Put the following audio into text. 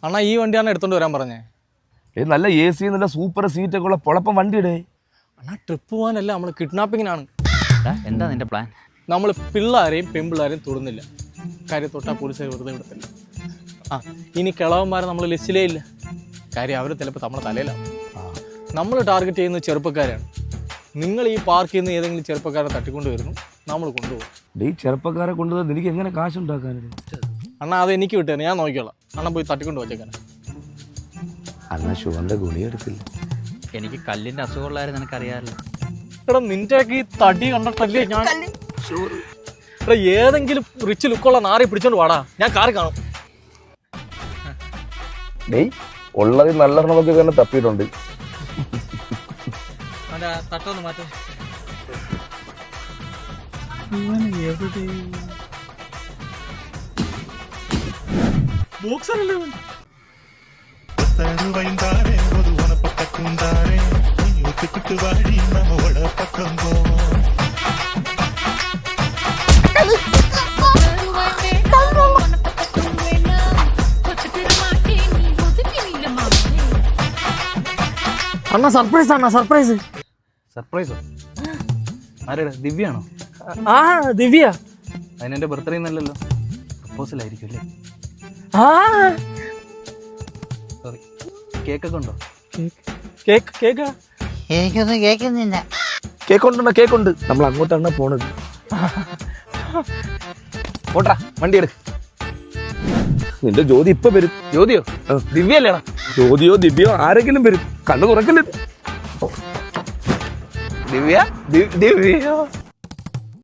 അണ്ണാ ഈ വണ്ടിയാണ് എടുത്തോണ്ട് വരാൻ പറഞ്ഞേ. നല്ല എ സി നല്ല സൂപ്പർ സീറ്റൊക്കെ ഉള്ള പൊളപ്പം വണ്ടിയുടെ. അണ്ണാ ട്രിപ്പ് പോകാനല്ല, നമ്മൾ കിഡ്നാപ്പിങ്ങിനാണ്. എന്താ നിന്റെ പ്ലാൻ? നമ്മൾ പിള്ളേരെയും പെൺപിള്ളേരെയും തൊടുന്നില്ല. കാര്യം തൊട്ടാൽ പോലീസുകാർ വെറുതെ വിടത്തില്ല. ഇനി കിളവന്മാരെ നമ്മൾ ലിസ്റ്റിലേ ഇല്ല. കാര്യം അവർ ചിലപ്പോൾ നമ്മുടെ തലയിലാണ്. നമ്മൾ ടാർഗറ്റ് ചെയ്യുന്ന ചെറുപ്പക്കാരാണ്. നിങ്ങൾ ഈ പാർക്കിൽ നിന്ന് ഏതെങ്കിലും ചെറുപ്പക്കാരെ തട്ടിക്കൊണ്ട് വരുന്നു, നമ്മൾ കൊണ്ടുപോകും. ഈ ചെറുപ്പക്കാരെ കൊണ്ടുപോകുന്നത് എനിക്ക് എങ്ങനെ കാശുണ്ടാക്കാനാണ്? അണ്ണാ അത് എനിക്ക് വിട്ടേനെ, ഞാൻ നോക്കിക്കോളാം. അണ്ണൻ പോയി തട്ടിക്കൊണ്ട് വെച്ചേക്കാനെ. അന്നാ ഷുഗറിന്റെ ഗുളിക എടുത്തില്ല. എനിക്ക് കല്ലിന്റെ അസുഖമുള്ളവരെ നിനക്കറിയാമല്ലോ. എടാ നിന്റെയൊക്കെ ഈ തടി കണ്ടിട്ടല്ലേ ഞാൻ. എടാ ഏതെങ്കിലും റിച്ച് ലുക്കുള്ള നാറി പിടിച്ചോണ്ട് വാടാ, ഞാൻ കാറി കാണും. ഉള്ളതിൽ നല്ലെണ്ണമൊക്കെ തന്നെ തപ്പിയിട്ടുണ്ട്. തട്ടൊന്ന് മാറ്റം. ബോക്സറല്ലേ അണ്ണാ? സർപ്രൈസ് അണ്ണാ, സർപ്രൈസ്. സർപ്രൈസോ? ആരാടാ? ദിവ്യാണോ? ആ ദിവ്യ. അതിനെന്റെ ബർത്ത്ഡേ ഒന്നല്ലല്ലോ, പ്രപ്പോസൽ ആയിരിക്കും അല്ലേ? സോറി. കേക്കൊക്കെ ഉണ്ടോ? എനിക്കൊന്നും കേൾക്കുന്നില്ല. കേക്കുണ്ടോ? കേക്കുണ്ട്. നമ്മൾ അങ്ങോട്ടാണ് പോണത്. ഓട്ടാ വണ്ടി എടുക്ക്. നിന്റെ ജ്യോതി ഇപ്പൊ വരും. ജ്യോതിയോ? ദിവ്യല്ലേടാ? ജ്യോതിയോ ദിവ്യോ ആരെങ്കിലും വരും. കണ്ണു തുറക്കല്ലേ. ദിവ്യ? ദിവ്യോ?